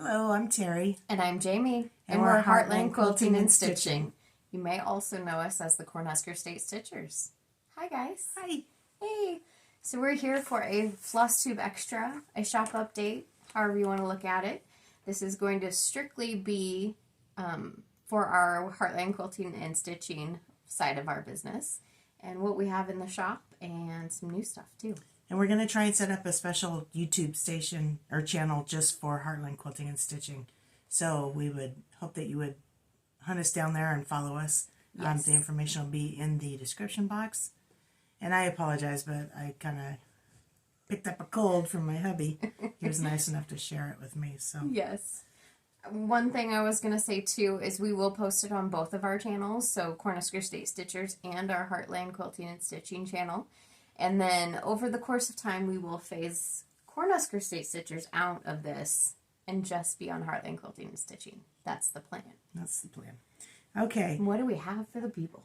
Hello, I'm Terry. And I'm Jamie. And we're Heartland Quilting and Stitching. You may also know us as the Cornhusker State Stitchers. Hi, guys. Hi. Hey. So we're here for a Flosstube Extra, a shop update, however you want to look at it. This is going to strictly be for our Heartland Quilting and Stitching side of our business and what we have in the shop and some new stuff too. And we're going to try and set up a special YouTube station or channel just for Heartland Quilting and Stitching. So we would hope that you would hunt us down there and follow us. Yes. The information will be in the description box. And I apologize, but I kind of picked up a cold from my hubby. He was nice enough to share it with me. So yes. One thing I was going to say too is we will post it on both of our channels, so Cornhusker State Stitchers and our Heartland Quilting and Stitching channel. And then over the course of time, we will phase Cornhusker State Stitchers out of this and just be on Heartland Quilting and Stitching. That's the plan. that's the plan. Okay. What do we have for the people?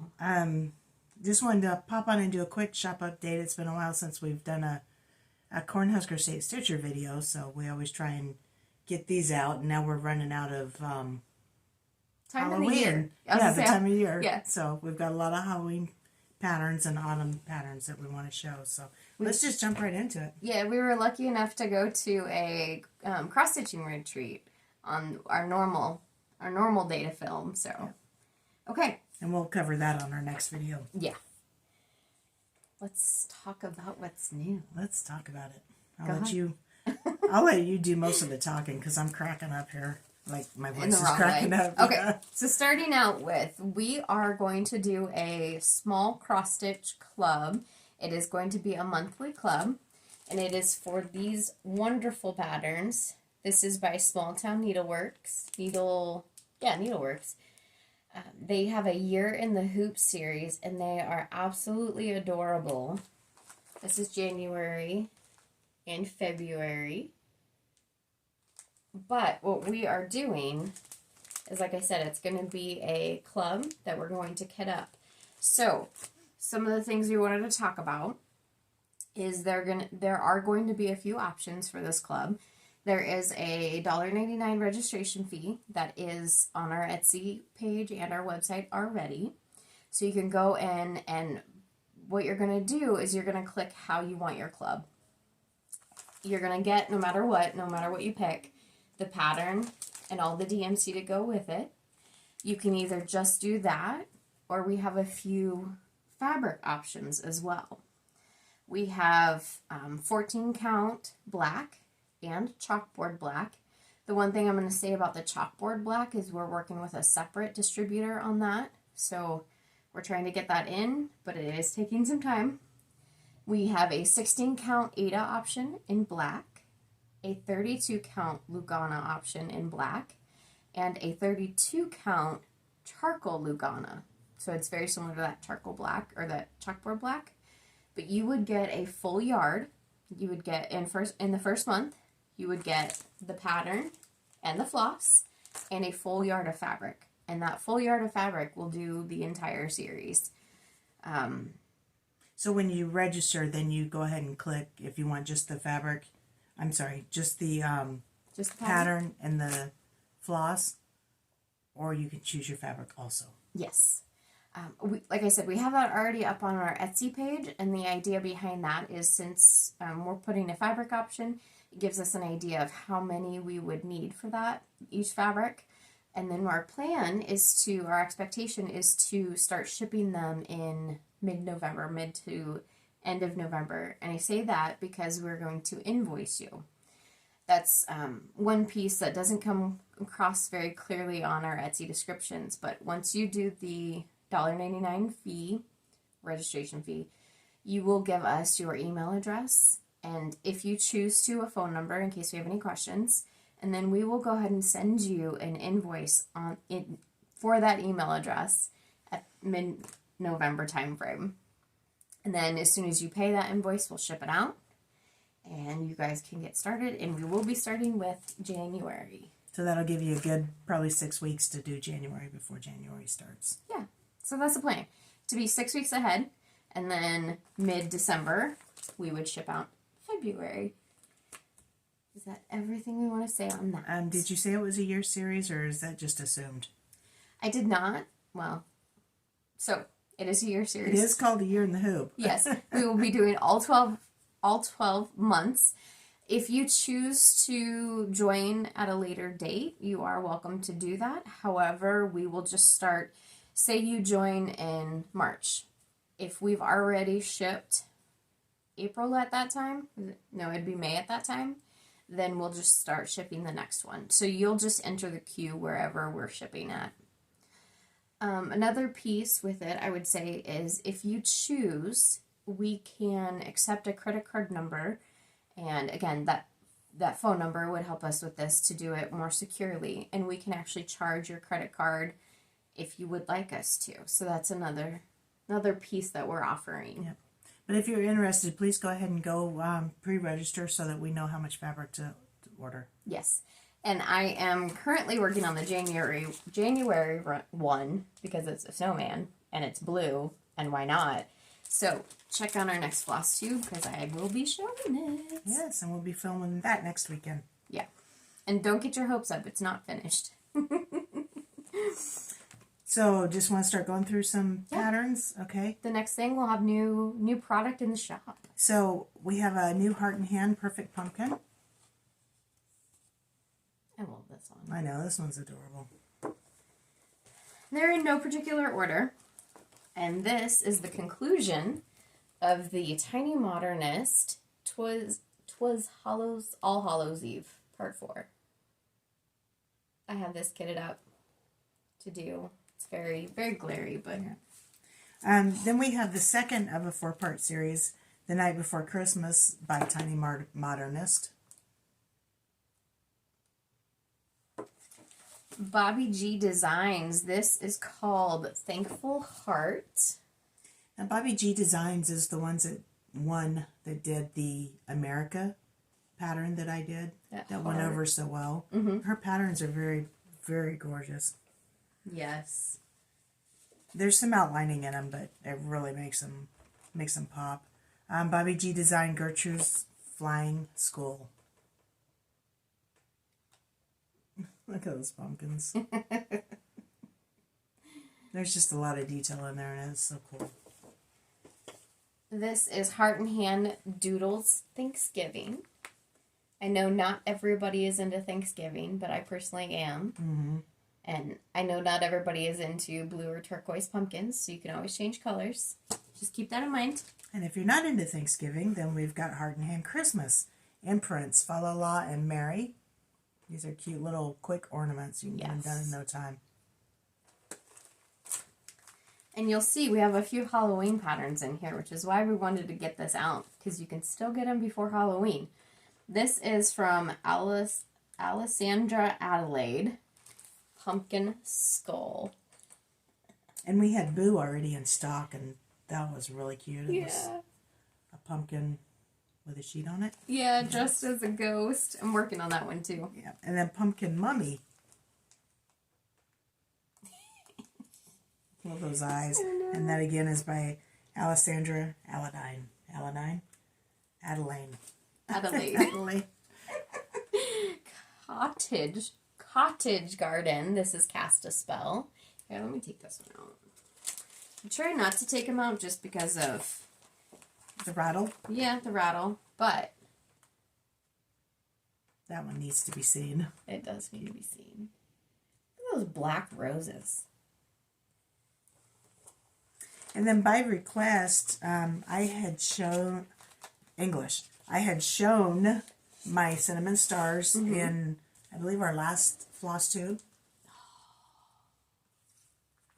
Just wanted to pop on and do a quick shop update. It's been a while since we've done a Cornhusker State Stitcher video, so we always try and get these out. And now we're running out of Time Halloween. of the year. Yeah, the time of year. Yeah. So we've got a lot of Halloween patterns and autumn patterns that we want to show. So let's just jump right into it. Yeah, we were lucky enough to go to a cross-stitching retreat on our normal day to film. So, yeah. Okay. And we'll cover that on our next video. Yeah. Let's talk about what's new. Let's talk about it. I'll let you do most of the talking because I'm cracking up here. Like my voice is cracking up. Okay, Yeah. So starting out with, we are going to do a small cross-stitch club. It is going to be a monthly club, and it is for these wonderful patterns. This is by Small Town Needleworks. Needleworks. They have a Year in the Hoop series, and they are absolutely adorable. This is January and February. But what we are doing is, like I said, it's going to be a club that we're going to kit up. So, some of the things we wanted to talk about is there are going to be a few options for this club. There is a $1.99 registration fee that is on our Etsy page and our website already. So you can go in, and what you're going to do is you're going to click how you want your club. You're going to get, no matter what you pick, the pattern and all the DMC to go with it. You can either just do that, or we have a few fabric options as well. We have 14 count black and chalkboard black. The one thing I'm going to say about the chalkboard black is we're working with a separate distributor on that. So we're trying to get that in, but it is taking some time. We have a 16 count Ada option in black, a 32 count Lugana option in black, and a 32 count charcoal Lugana. So it's very similar to that charcoal black or that chalkboard black, but you would get a full yard. You would get in the first month, you would get the pattern and the floss and a full yard of fabric. And that full yard of fabric will do the entire series. So when you register, then you go ahead and click if you want just the fabric. I'm sorry, just the pattern and the floss, or you can choose your fabric also. Yes. Like I said, we have that already up on our Etsy page, and the idea behind that is since we're putting a fabric option, it gives us an idea of how many we would need for that, each fabric. And then our expectation is to start shipping them in mid-November, mid to end of November. And I say that because we're going to invoice you. That's one piece that doesn't come across very clearly on our Etsy descriptions, but once you do the $1.99 fee, registration fee, you will give us your email address, and if you choose to, a phone number in case we have any questions, and then we will go ahead and send you an invoice for that email address at mid-November time frame. And then as soon as you pay that invoice, we'll ship it out, and you guys can get started, and we will be starting with January. So that'll give you a good probably 6 weeks to do January before January starts. Yeah, so that's the plan, to be 6 weeks ahead, and then mid-December, we would ship out February. Is that everything we want to say on that? Did you say it was a year series, or is that just assumed? I did not. Well, so it is a year series. It is called A Year in the Hoop. Yes, we will be doing all 12 months. If you choose to join at a later date, you are welcome to do that. However, we will just start, say you join in March. If we've already shipped April at that time, no, it'd be May at that time, then we'll just start shipping the next one. So you'll just enter the queue wherever we're shipping at. Another piece with it, I would say, is if you choose, we can accept a credit card number. And again, that phone number would help us with this to do it more securely. And we can actually charge your credit card if you would like us to. So that's another piece that we're offering. Yep. But if you're interested, please go ahead and go pre-register so that we know how much fabric to order. Yes. And I am currently working on the January 1 because it's a snowman and it's blue, and why not? So check on our next Flosstube because I will be showing it. Yes, and we'll be filming that next weekend. Yeah. And don't get your hopes up. It's not finished. So just want to start going through some patterns, okay? The next thing, we'll have new product in the shop. So we have a new Heart and Hand Perfect Pumpkin. I love this one. I know, this one's adorable. They're in no particular order. And this is the conclusion of the Tiny Modernist Twas Hallows, All Hallows Eve, Part 4. I have this kitted up to do. It's very, very glary, but... Yeah. Then we have the second of a 4-part series, The Night Before Christmas by Tiny Modernist. Bobby G Designs. This is called Thankful Heart. And Bobby G Designs is the one that did the America pattern that I did. That went over so well. Mm-hmm. Her patterns are very, very gorgeous. Yes. There's some outlining in them, but it really makes them pop. Bobby G Design Gertrude's Flying School. Look at those pumpkins. There's just a lot of detail in there, and it's so cool. This is Heart and Hand Doodles Thanksgiving. I know not everybody is into Thanksgiving, but I personally am. Mm-hmm. And I know not everybody is into blue or turquoise pumpkins, so you can always change colors. Just keep that in mind. And if you're not into Thanksgiving, then we've got Heart and Hand Christmas imprints, Fa La La and Mary. These are cute little quick ornaments. You can get them done in no time. And you'll see we have a few Halloween patterns in here, which is why we wanted to get this out, because you can still get them before Halloween. This is from Alessandra Adelaide, Pumpkin Skull. And we had Boo already in stock, and that was really cute. It was a pumpkin with a sheet on it. Yeah, dressed as a ghost. I'm working on that one too. Yeah, and then Pumpkin Mummy. Love those eyes. And that again is by Alessandra Adelaide. Cottage Garden. This is Cast a Spell. Here, let me take this one out. I try not to take them out just because of the rattle. Yeah, the rattle, but that one needs to be seen. It does need to be seen. Look at those black roses. And then by request, I had shown my cinnamon stars in, I believe, our last Flosstube.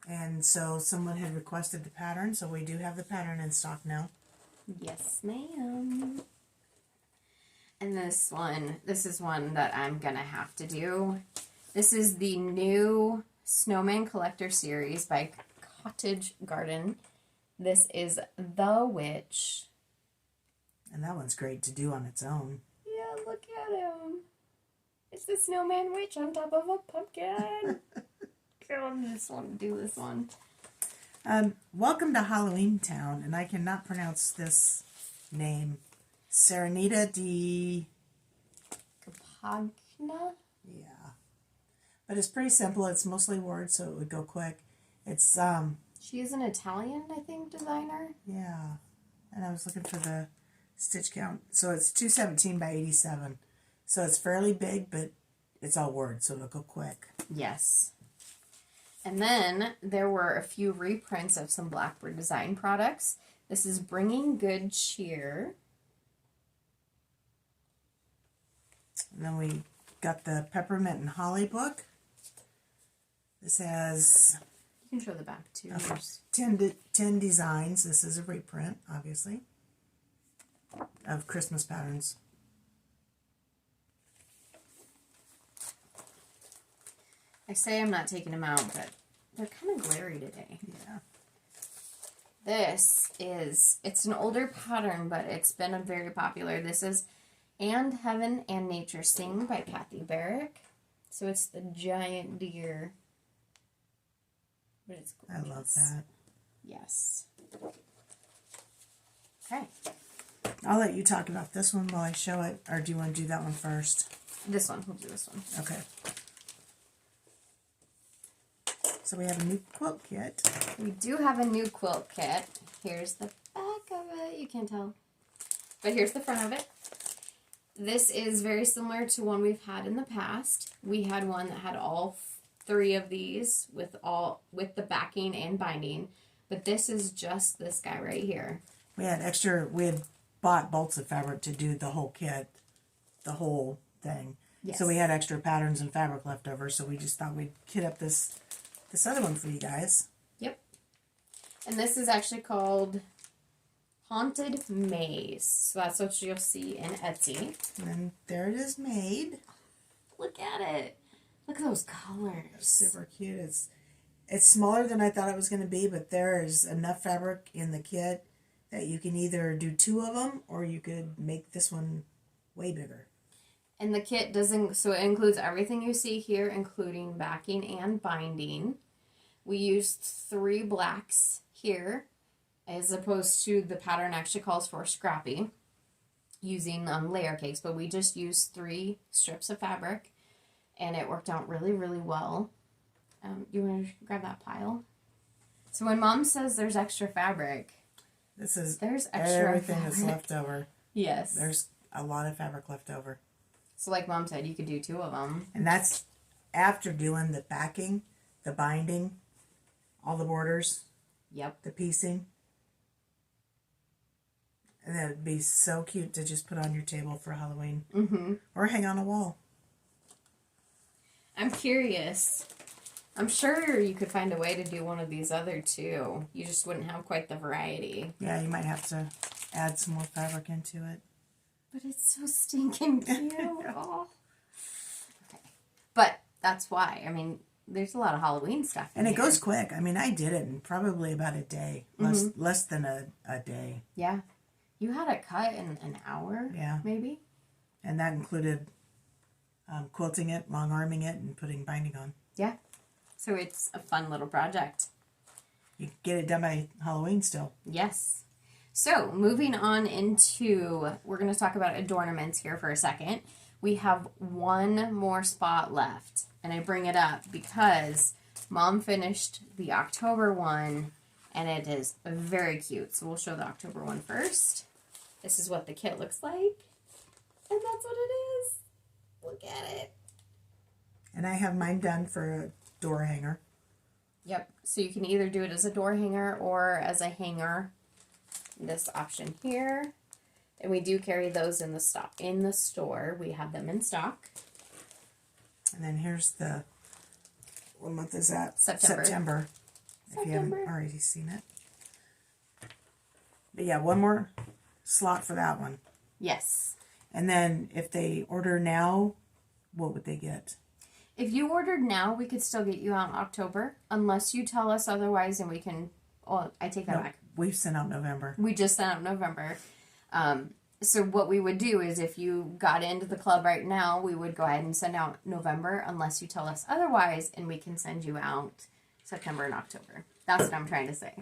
And so someone had requested the pattern, so we do have the pattern in stock now. Yes, ma'am. And this is one that I'm going to have to do. This is the new Snowman Collector Series by Cottage Garden. This is The Witch. And that one's great to do on its own. Yeah, look at him. It's the Snowman Witch on top of a pumpkin. I just want to do this one. Welcome to Halloween Town, and I cannot pronounce this name. Serenita di Pagna. Yeah. But it's pretty simple. It's mostly words, so it would go quick. It's, She is an Italian, I think, designer. yeah. And I was looking for the stitch count. So it's 217 by 87. So it's fairly big, but it's all words, so it'll go quick. Yes. And then there were a few reprints of some Blackbird Design products. This is Bringing Good Cheer. And then we got the Peppermint and Holly book. This has You can show the back too. 10 designs. This is a reprint, obviously, of Christmas patterns. I say I'm not taking them out, but they're kind of glary today. Yeah. It's an older pattern, but it's been a very popular. This is And Heaven and Nature Sing by Kathy Barrick. So it's the giant deer. But it's gorgeous. I love that. Yes. Okay. I'll let you talk about this one while I show it, or do you want to do that one first? This one. We'll do this one. Okay. So we have a new quilt kit. We do have a new quilt kit. Here's the back of it. You can't tell. But here's the front of it. This is very similar to one we've had in the past. We had one that had all 3 of these with the backing and binding. But this is just this guy right here. We had bought bolts of fabric to do the whole kit, the whole thing. Yes. So we had extra patterns and fabric left over, so we just thought we'd kit up this other one for you guys. Yep. And this is actually called Haunted Maze. So that's what you'll see in Etsy. And then there it is made. Look at it. Look at those colors. Super cute. It's smaller than I thought it was going to be, but there is enough fabric in the kit that you can either do 2 of them or you could make this one way bigger. And the kit so it includes everything you see here, including backing and binding. We used 3 blacks here, as opposed to the pattern actually calls for scrappy, using layer cakes, but we just used 3 strips of fabric, and it worked out really, really well. You want to grab that pile? So when Mom says there's extra fabric, there's extra everything fabric. that's left over. Yes. There's a lot of fabric left over. So like Mom said, you could do 2 of them. And that's after doing the backing, the binding, all the borders, Yep. the piecing. And that would be so cute to just put on your table for Halloween. Mm-hmm. Or hang on a wall. I'm curious. I'm sure you could find a way to do one of these other 2. You just wouldn't have quite the variety. Yeah, you might have to add some more fabric into it. But it's so stinking cute. Oh. Okay. But that's why. I mean, there's a lot of Halloween stuff in And it here. goes quick. I mean, I did it in probably about a day. Less than a day. Yeah. You had it cut in an hour? Yeah. Maybe? And that included quilting it, long arming it, and putting binding on. Yeah. So it's a fun little project. You can get it done by Halloween still. Yes. So, moving on into, we're going to talk about adornments here for a second. We have 1 more spot left. And I bring it up because Mom finished the October one, and it is very cute. So we'll show the October one first. This is what the kit looks like. And that's what it is. Look at it. And I have mine done for a door hanger. Yep. So you can either do it as a door hanger or as a hanger. This option here. And we do carry those in the stock. In the store, we have them in stock. And then here's the, what month is that? September. If you haven't already seen it. But yeah, 1 more slot for that one. Yes. And then if they order now, what would they get? If you ordered now, we could still get you out in October, unless you tell us otherwise, and we can. Oh, I take that back. We've sent out November. We just sent out November. So what we would do is, if you got into the club right now, we would go ahead and send out November, unless you tell us otherwise, and we can send you out September and October. That's what I'm trying to say.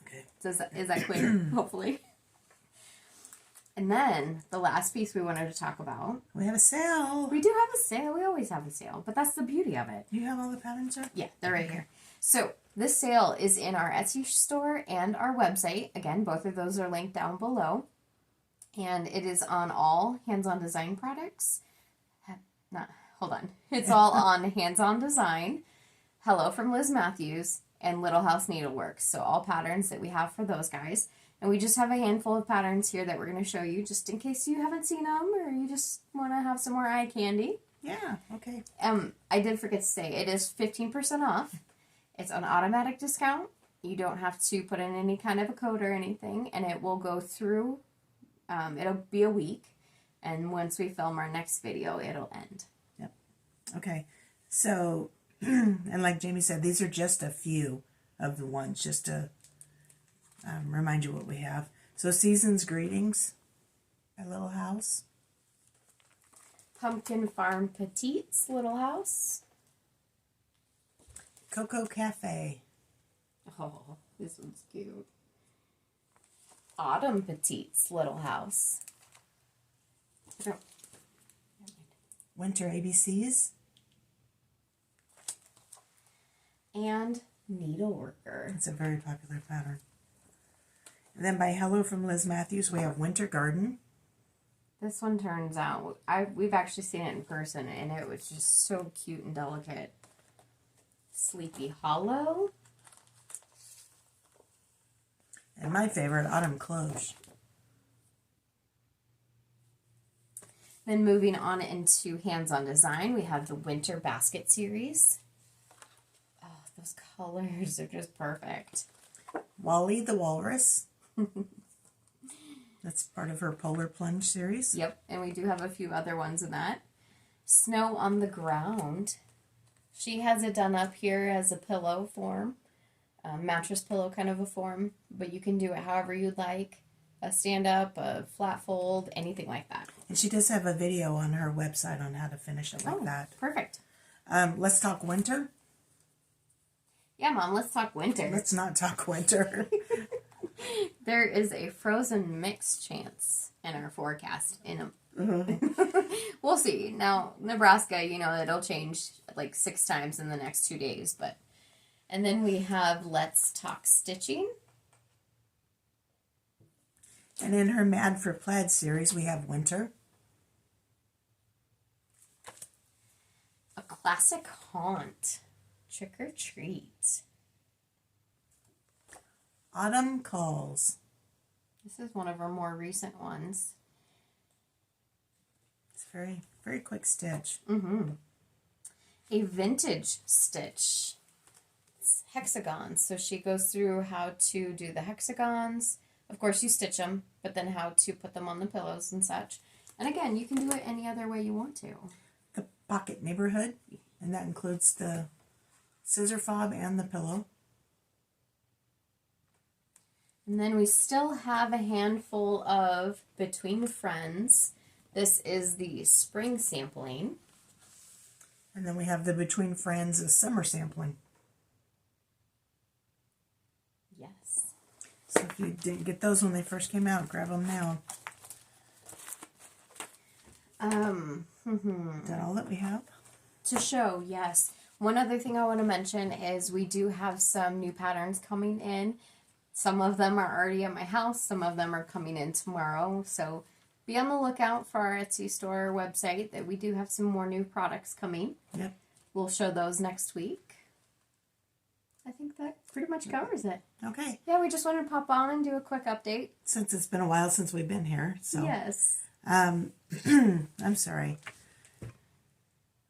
Okay. So is that clear? Hopefully. And then the last piece we wanted to talk about. We have a sale. We do have a sale. We always have a sale, but that's the beauty of it. You have all the patterns there? Yeah, they're right here. So this sale is in our Etsy store and our website. Again, both of those are linked down below. And it is on all hands-on design products. It's all on hands-on design, Hello from Liz Matthews, and Little House Needleworks. So all patterns that we have for those guys. And we just have a handful of patterns here that we're going to show you just in case you haven't seen them or you just want to have some more eye candy. Yeah, okay. I did forget to say, it is 15% off. It's an automatic discount. You don't have to put in any kind of a code or anything, and it will go through, it'll be a week, and once we film our next video, it'll end. Yep. Okay, so, and like Jamie said, these are just a few of the ones, just to remind you what we have. So Season's Greetings, A Little House. Pumpkin Farm Petites Little House. Cocoa Cafe. Oh, this one's cute. Autumn Petites Little House. Winter ABCs. And Needleworker. It's a very popular pattern. And then by Hello from Liz Matthews, we have Winter Garden. This one turns out, we've actually seen it in person, and it was just so cute and delicate. Sleepy Hollow. And my favorite, Autumn Cloche. Then moving on into hands-on design, we have the Winter Basket series. Oh, those colors are just perfect. Wally the Walrus. That's part of her Polar Plunge series. Yep, and we do have a few other ones in that. Snow on the Ground. She has it done up here as a pillow form, a mattress pillow kind of a form, but you can do it however you'd like. A stand-up, a flat fold, anything like that. And she does have a video on her website on how to finish it like that. Perfect. Let's talk winter. Yeah, Mom, let's talk winter. Let's not talk winter. There is a frozen mix chance in our forecast. We'll see. Now, Nebraska, it'll change like 6 times in the next 2 days. And then we have Let's Talk Stitching. And in her Mad for Plaid series, we have Winter. A Classic Haunt. Trick or Treat. Autumn Calls. This is one of our more recent ones. It's very, very quick stitch. A Vintage Stitch. It's hexagons. So she goes through how to do the hexagons. Of course, you stitch them, but then how to put them on the pillows and such. And again, you can do it any other way you want to. The Pocket Neighborhood, and that includes the scissor fob and the pillow. And then we still have a handful of Between Friends. This is the spring sampling. And then we have the Between Friends summer sampling. Yes. So if you didn't get those when they first came out, grab them now. Is that all that we have? To show, yes. One other thing I want to mention is we do have some new patterns coming in. Some of them are already at my house. Some of them are coming in tomorrow. So be on the lookout for our Etsy store website that we do have some more new products coming. Yep. We'll show those next week. I think that pretty much covers it. Okay. Yeah, we just wanted to pop on and do a quick update. Since it's been a while since we've been here. So. Yes. I'm sorry.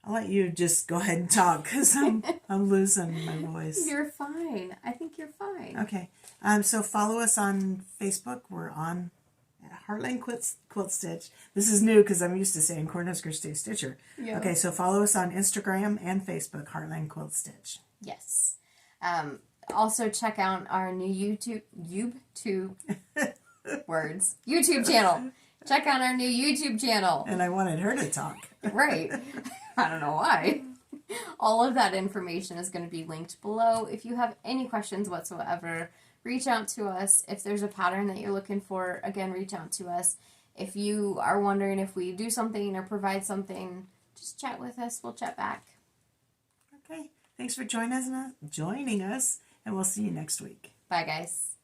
I'll let you just go ahead and talk because I'm losing my voice. You're fine. I think you're fine. Okay. So follow us on Facebook. We're on Heartland Quilt Stitch. This is new because I'm used to saying Cornhusker State Stitcher. Yeah. Okay, so follow us on Instagram and Facebook, Heartland Quilt Stitch. Yes. Also check out our new YouTube channel. Check out our new YouTube channel. And I wanted her to talk. Right. I don't know why. All of that information is going to be linked below. If you have any questions whatsoever, reach out to us. If there's a pattern that you're looking for, again, reach out to us. If you are wondering if we do something or provide something, just chat with us. We'll chat back. Okay. Thanks for joining us, and we'll see you next week. Bye, guys.